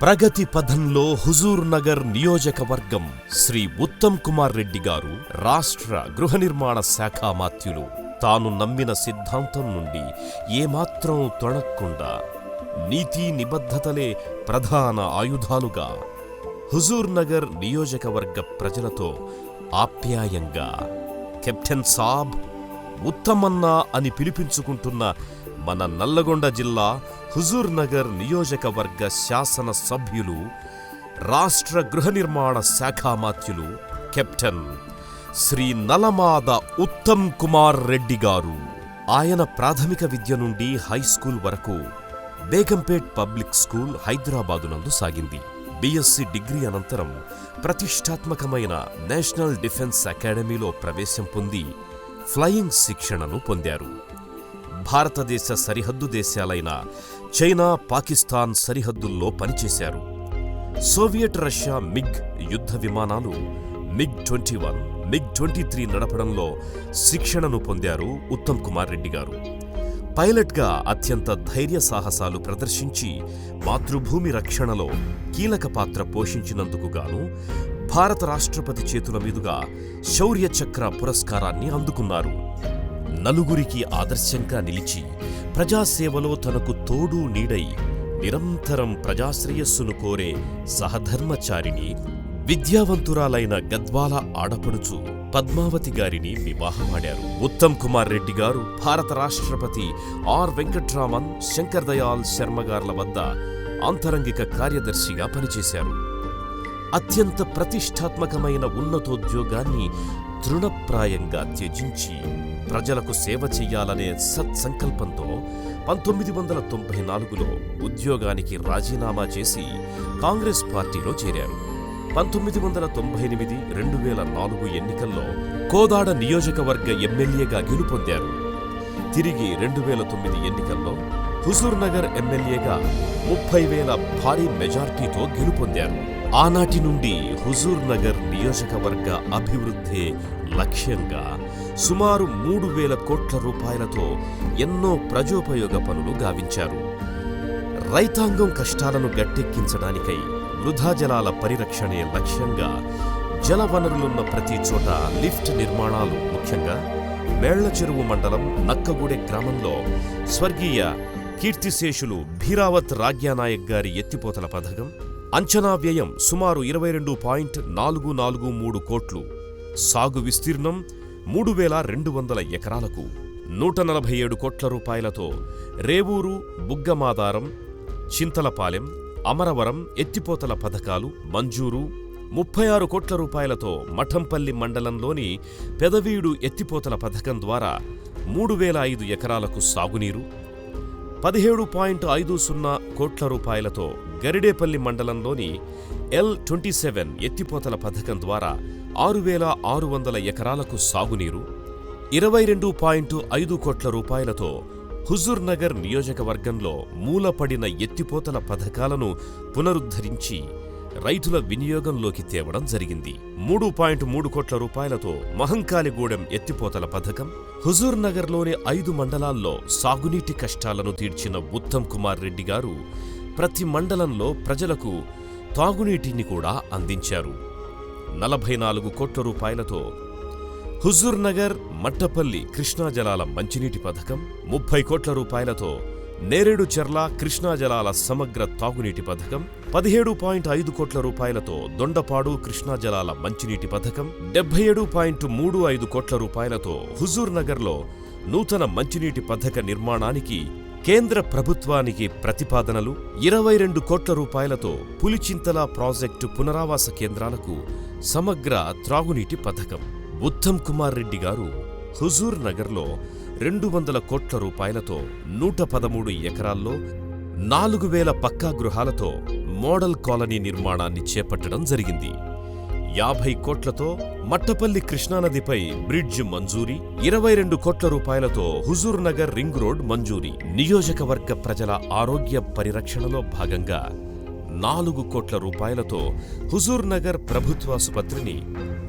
ప్రగతి పథంలో హుజూర్ నగర్ నియోజకవర్గం శ్రీ ఉత్తమ్ కుమార్ రెడ్డి గారు రాష్ట్ర గృహ నిర్మాణ శాఖ మాత్యులు తాను నమ్మిన సిద్ధాంతం నుండి ఏమాత్రం తొణక్కుండా నీతి నిబద్ధతలే ప్రధాన ఆయుధాలుగా హుజూర్ నగర్ నియోజకవర్గ ప్రజలతో ఆప్యాయంగా కెప్టెన్ సాబ్ ఉత్తమన్నా అని పిలిపించుకుంటున్న మన నల్లగొండ జిల్లా హుజూర్ నగర్ నియోజకవర్గ శాసన సభ్యులు రాష్ట్ర గృహ నిర్మాణ శాఖామాత్యులు కెప్టెన్ శ్రీ నలమాద ఉత్తమ్ కుమార్ రెడ్డి గారు. ఆయన ప్రాథమిక విద్య నుండి హైస్కూల్ వరకు బేగంపేట్ పబ్లిక్ స్కూల్ హైదరాబాదు నందు సాగింది. బిఎస్సి డిగ్రీ అనంతరం ప్రతిష్టాత్మకమైన నేషనల్ డిఫెన్స్ అకాడమీలో ప్రవేశం పొంది ఫ్లయింగ్ శిక్షణను పొందారు. భారతదేశ సరిహద్దు దేశాలైన చైనా, పాకిస్తాన్ సరిహద్దుల్లో పనిచేశారు. సోవియట్ రష్యా మిగ్ యుద్ధ విమానాలు MiG-21, MiG-23 నడపడంలో శిక్షణను పొందారు ఉత్తమ్ కుమార్ రెడ్డి గారు. పైలట్గా అత్యంత ధైర్య సాహసాలు ప్రదర్శించి మాతృభూమి రక్షణలో కీలక పాత్ర పోషించినందుకు గాను భారత రాష్ట్రపతి చేతుల మీదుగా శౌర్య చక్ర పురస్కారాన్ని అందుకున్నారు. నలుగురికి ఆదర్శంగా నిలిచి ప్రజాసేవలో తనకు తోడు నీడై నిరంతరం ప్రజాశ్రేయస్సును కోరే సహధర్మచారిణి, విద్యావంతురాలైన గద్వాల ఆడపడుచు పద్మావతి గారిని వివాహమాడారు. ఉత్తమ్ కుమార్ రెడ్డి గారు భారత రాష్ట్రపతి ఆర్ వెంకట్రామన్, శంకర్ దయాళ్ శర్మ గార్ల వద్ద ఆంతరంగిక కార్యదర్శిగా పనిచేశారు. అత్యంత ప్రతిష్టాత్మకమైన ఉన్నతోద్యోగాన్ని తృణప్రాయంగా త్యజించి ప్రజలకు సేవ చెయ్యాలనే సత్సంకల్పంతో 1994లో ఉద్యోగానికి రాజీనామా చేసి కాంగ్రెస్ పార్టీలో చేరారు. 1998, 2004 ఎన్నికల్లో కోదాడ నియోజకవర్గ ఎమ్మెల్యేగా గెలుపొందారు. తిరిగి 2009 ఎన్నికల్లో హుజూర్ నగర్ ఎమ్మెల్యేగా 30,000 భారీ మెజార్టీతో గెలుపొందారు. ఆనాటి నుండి హుజూర్ నగర్ నియోజకవర్గ అభివృద్ధే లక్ష్యంగా సుమారు 3,000 కోట్ల రూపాయలతో ఎన్నో ప్రజోపయోగ పనులు గావించారు. రైతాంగం కష్టాలను గట్టెక్కించడానికై వృధా జలాల పరిరక్షణే లక్ష్యంగా జలవనరులున్న ప్రతి చోట లిఫ్ట్ నిర్మాణాలు, ముఖ్యంగా మేళ్ల చెరువు మండలం నక్కగూడె గ్రామంలో స్వర్గీయ కీర్తిశేషులు భీరావత్ రాగ్యానాయక్ గారి ఎత్తిపోతల పథకం, అంచనా వ్యయం సుమారు 22.443 కోట్లు, సాగు విస్తీర్ణం 3,200 ఎకరాలకు 147 కోట్ల రూపాయలతో రేవూరు, బుగ్గమాదారం, చింతలపాలెం, అమరవరం ఎత్తిపోతల పథకాలు మంజూరు. 36 కోట్ల రూపాయలతో మఠంపల్లి మండలంలోని పెదవీడు ఎత్తిపోతల పథకం ద్వారా 3,005 ఎకరాలకు సాగునీరు. 17.50 కోట్ల రూపాయలతో గరిడేపల్లి మండలంలోని L-27 ఎత్తిపోతల పథకం ద్వారా 6,600 ఎకరాలకు సాగునీరు. 22.5 కోట్ల రూపాయలతో హుజూర్ నగర్ నియోజకవర్గంలో మూలపడిన ఎత్తిపోతల పథకాలను పునరుద్ధరించి రైతుల వినియోగంలోకి తేవడం జరిగింది. 3.3 కోట్ల రూపాయలతో మహంకాళిగూడెం ఎత్తిపోతల పథకం, హుజూర్ నగర్లోని 5 మండలాల్లో సాగునీటి కష్టాలను తీర్చిన ఉత్తమ్ కుమార్ రెడ్డి గారు ప్రతి మండలంలో ప్రజలకు తాగునీటిని కూడా అందించారు. 44 కోట్ల రూపాయలతో హుజూర్ నగర్ మట్టపల్లి కృష్ణా జలాల మంచినీటి పథకం, 30 కోట్ల రూపాయలతో నేరేడు చెర్ల కృష్ణా జలాల సమగ్ర తాగునీటి పథకం, 17.5 కోట్ల రూపాయలతో దొండపాడు కృష్ణా జలాల మంచినీటి పథకం, 77.35 కోట్ల రూపాయలతో హుజూర్ నగర్లో నూతన మంచినీటి పథక నిర్మాణానికి కేంద్ర ప్రభుత్వానికి ప్రతిపాదనలు, 22 కోట్ల రూపాయలతో పులిచింతల ప్రాజెక్టు పునరావాస కేంద్రాలకు సమగ్ర త్రాగునీటి పథకం. ఉత్తమ్ కుమార్ రెడ్డి గారు హుజూర్ నగర్లో 200 కోట్ల రూపాయలతో 113 ఎకరాల్లో 4,000 పక్కా గృహాలతో మోడల్ కాలనీ నిర్మాణాన్ని చేపట్టడం జరిగింది. 50 కోట్లతో మట్టపల్లి కృష్ణానదిపై బ్రిడ్జ్ మంజూరీ, 22 కోట్ల రూపాయలతో హుజూర్ నగర్ రింగ్ రోడ్ మంజూరీ. నియోజకవర్గ ప్రజల ఆరోగ్య పరిరక్షణలో భాగంగా 4 కోట్ల రూపాయలతో హుజూర్ నగర్ ప్రభుత్వాసుపత్రిని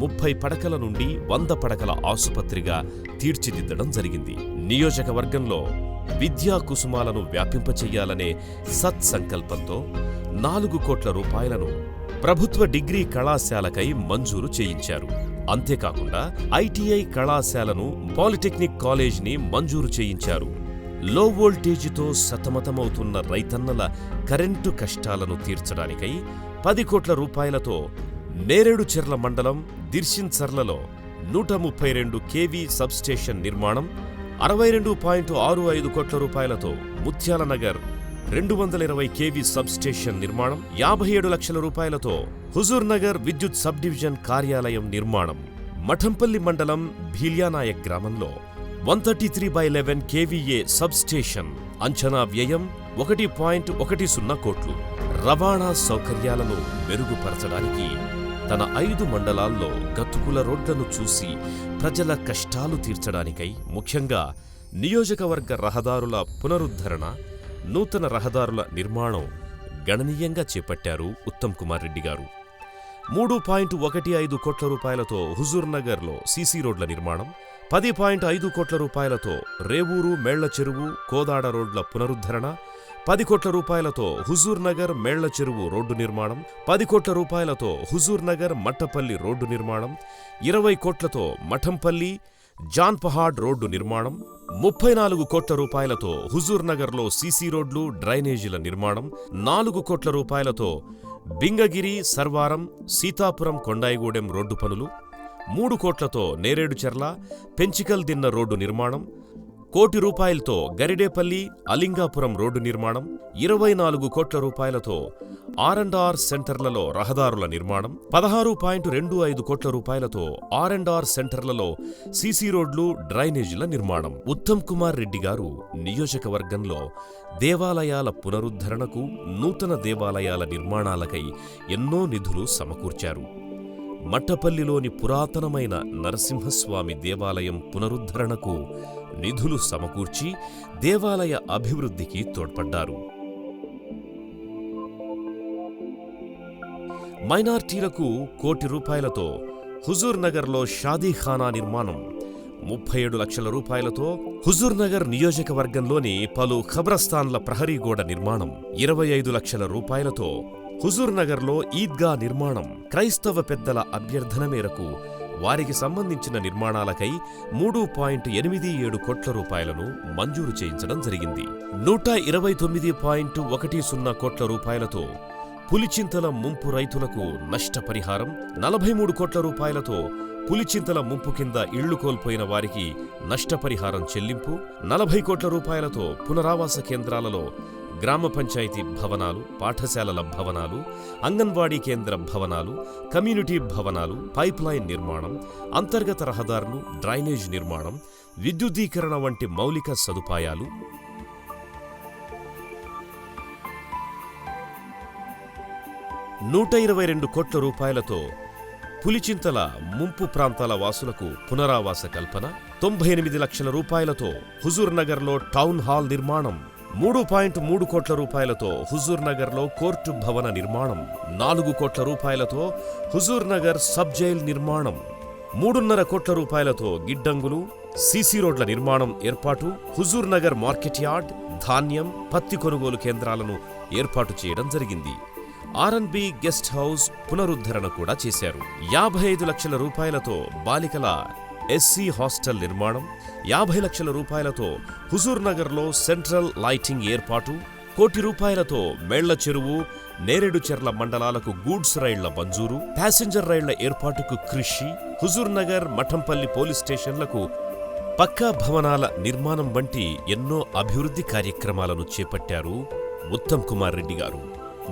30 పడకల నుండి 100 పడకల ఆసుపత్రిగా తీర్చిదిద్దడం జరిగింది. నియోజకవర్గంలో విద్యా కుసుమాలను వ్యాపింపచెయ్యాలనే సత్సంకల్పంతో 4 కోట్ల రూపాయలను ప్రభుత్వ డిగ్రీ కళాశాలకై మంజూరు చేయించారు. అంతేకాకుండా ఐటీఐ కళాశాలను, పాలిటెక్నిక్ కాలేజ్ని మంజూరు చేయించారు. లో వోల్టేజితో సతమతమవుతున్న రైతన్నల కరెంటు కష్టాలను తీర్చడానికై 10 కోట్ల రూపాయలతో నేరేడుచెర్ల మండలం దిర్శిన్సర్లలో 132 కేవీ సబ్స్టేషన్ నిర్మాణం, 62.65 కోట్ల రూపాయలతో ముత్యాలనగర్ 220 కేవీ సబ్స్టేషన్ నిర్మాణం, 57 లక్షల రూపాయలతో హుజూర్నగర్ విద్యుత్ సబ్ డివిజన్ కార్యాలయం నిర్మాణం, మఠంపల్లి మండలం భీల్యానాయక్ గ్రామంలో 133/11 కేవీఏ సబ్స్టేషన్, అంచనా వ్యయం 1.10 కోట్లు. రవాణా సౌకర్యాలను మెరుగుపరచడానికి తన 5 మండలాల్లో గతుకుల రోడ్లను చూసి ప్రజల కష్టాలు తీర్చడానికై ముఖ్యంగా నియోజకవర్గ రహదారుల పునరుద్ధరణ, నూతన రహదారుల నిర్మాణం గణనీయంగా చేపట్టారు ఉత్తమ్ కుమార్ రెడ్డి గారు. 3.15 కోట్ల రూపాయలతో హుజూర్నగర్లో సీసీ రోడ్ల నిర్మాణం, 10.5 కోట్ల రూపాయలతో రేవూరు, మేళ్ల చెరువు, కోదాడ రోడ్ల పునరుద్ధరణ, 10 కోట్ల రూపాయలతో హుజూర్నగర్ మేళ్ల చెరువు రోడ్డు నిర్మాణం, 10 కోట్ల రూపాయలతో హుజూర్నగర్ మట్టపల్లి రోడ్డు నిర్మాణం, 20 కోట్లతో మఠంపల్లి జాన్పహాడ్ రోడ్డు నిర్మాణం, 34 కోట్ల రూపాయలతో హుజూర్నగర్లో సీసీ రోడ్లు, డ్రైనేజీల నిర్మాణం, 4 కోట్ల రూపాయలతో బింగగిరి, సర్వారం, సీతాపురం, కొండాయిగూడెం రోడ్డు పనులు, 3 కోట్లతో నేరేడుచెర్ల, పెంచికల్ దిన్న రోడ్డు నిర్మాణం, 1 కోటి రూపాయలతో గరిడేపల్లి, అలింగాపురం రోడ్డు నిర్మాణం, 24 కోట్ల రూపాయలతో R&R సెంటర్లలో రహదారుల నిర్మాణం, 16.25 కోట్ల రూపాయలతో R&R సెంటర్లలో సీసీ రోడ్లు, డ్రైనేజీల నిర్మాణం. ఉత్తమ్ కుమార్ రెడ్డి గారు నియోజకవర్గంలో దేవాలయాల పునరుద్ధరణకు, నూతన దేవాలయాల నిర్మాణాలకై ఎన్నో నిధులు సమకూర్చారు. మట్టపల్లిలోని పురాతనమైన నరసింహస్వామి దేవాలయం పునరుద్ధరణకు నిధులు సమకూర్చి దేవాలయ అభివృద్ధికి తోడ్పడ్డారు. మైనార్టీలకు 1 కోటి రూపాయలతో హుజూర్నగర్లో షాదీఖానా నిర్మాణం, 37 లక్షల రూపాయలతో హుజూర్నగర్ నియోజకవర్గంలోని పలు ఖబ్రస్థాన్ల ప్రహరీ గోడ నిర్మాణం, 25 లక్షల రూపాయలతో హుజూర్నగర్లో ఈద్గా నిర్మాణం, క్రైస్తవ పెద్దల అభ్యర్థన మేరకు వారికి సంబంధించిన నిర్మాణాలకై 3.87 కోట్ల రూపాయలను మంజూరు చేయించడం జరిగింది. 129.10 కోట్ల రూపాయలతో పులిచింతల ముంపు రైతులకు నష్టపరిహారం, 43 కోట్ల రూపాయలతో పులిచింతల ముంపు కింద ఇళ్లు కోల్పోయిన వారికి నష్టపరిహారం చెల్లింపు, 40 కోట్ల రూపాయలతో పునరావాస కేంద్రాలలో గ్రామ పంచాయతీ భవనాలు, పాఠశాలల భవనాలు, అంగన్వాడీ కేంద్ర భవనాలు, కమ్యూనిటీ భవనాలు, పైప్లైన్ నిర్మాణం, అంతర్గత రహదారులు, డ్రైనేజ్ నిర్మాణం, విద్యుదీకరణ వంటి మౌలిక సదుపాయాలు, 122 కోట్ల రూపాయలతో పులిచింతల ముంపు ప్రాంతాల వాసులకు పునరావాస కల్పన, 98 లక్షల రూపాయలతో హుజూర్నగర్లో టౌన్ హాల్ నిర్మాణం, 3.3 కోట్ల రూపాయలతో హుజూర్నగర్లో కోర్టు భవన నిర్మాణం, 4 కోట్ల రూపాయలతో హుజూర్నగర్ సబ్ జైల్ నిర్మాణం, 3.5 కోట్ల రూపాయలతో గిడ్డంగులు, సీసీ రోడ్ల నిర్మాణం ఏర్పాటు, హుజూర్నగర్ మార్కెట్ యార్డ్, ధాన్యం, పత్తి కొనుగోలు కేంద్రాలను ఏర్పాటు చేయడం జరిగింది. R&B గెస్ట్ హౌస్ పునరుద్ధరణ కూడా చేశారు. 55 లక్షల రూపాయలతో బాలికల ఎస్సీ హాస్టల్ నిర్మాణం, 50 లక్షల రూపాయలతో హుజూర్నగర్లో సెంట్రల్ లైటింగ్ ఏర్పాటు, 1 కోటి రూపాయలతో మేళ్ల చెరువు, నేరేడుచెర్ల మండలాలకు గూడ్స్ రైళ్ల మంజూరు, ప్యాసింజర్ రైళ్ల ఏర్పాటుకు కృషి, హుజూర్నగర్, మఠంపల్లి పోలీస్ స్టేషన్లకు పక్కా భవనాల నిర్మాణం వంటి ఎన్నో అభివృద్ధి కార్యక్రమాలను చేపట్టారు ఉత్తమ్ కుమార్ రెడ్డి గారు.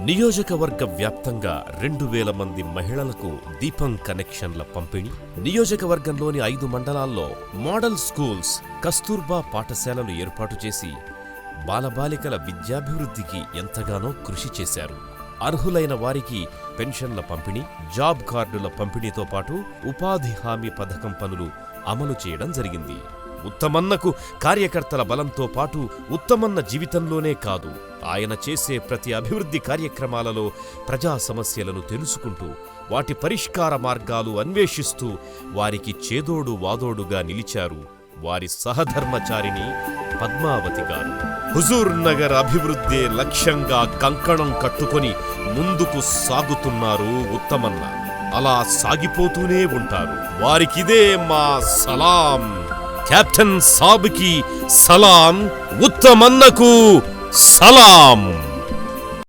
నియోజకవర్గ వ్యాప్తంగా 2000 మంది మహిళలకు దీపం కనెక్షన్ల పంపిణీ, నియోజకవర్గంలోని 5 మండలాల్లో మోడల్ స్కూల్స్, కస్తూర్బా పాఠశాలలు ఏర్పాటు చేసి బాలబాలికల విద్యాభివృద్ధికి ఎంతగానో కృషి చేశారు. అర్హులైన వారికి పెన్షన్ల పంపిణీ, జాబ్ కార్డుల పంపిణీతో పాటు ఉపాధి హామీ పథకం పనులు అమలు చేయడం జరిగింది. ఉత్తమన్నకు కార్యకర్తల బలంతో పాటు ఉత్తమన్న జీవితంలోనే కాదు, ఆయన చేసే ప్రతి అభివృద్ధి కార్యక్రమాలలో ప్రజా సమస్యలను తెలుసుకుంటూ వాటి పరిష్కార మార్గాలు అన్వేషిస్తూ వారికి చేదోడు వాదోడుగా నిలిచారు వారి సహధర్మచారిణి పద్మావతి గారు. హుజూర్ నగర్ అభివృద్ధి లక్ష్యంగా కంకణం కట్టుకొని ముందుకు సాగుతున్నారు ఉత్తమన్న. అలా సాగిపోతూనే ఉంటారు. వారికిదే మా సలాం. కెప్టెన్ సాబ్కి సలాం, ఉత్తమన్నకు సలాం.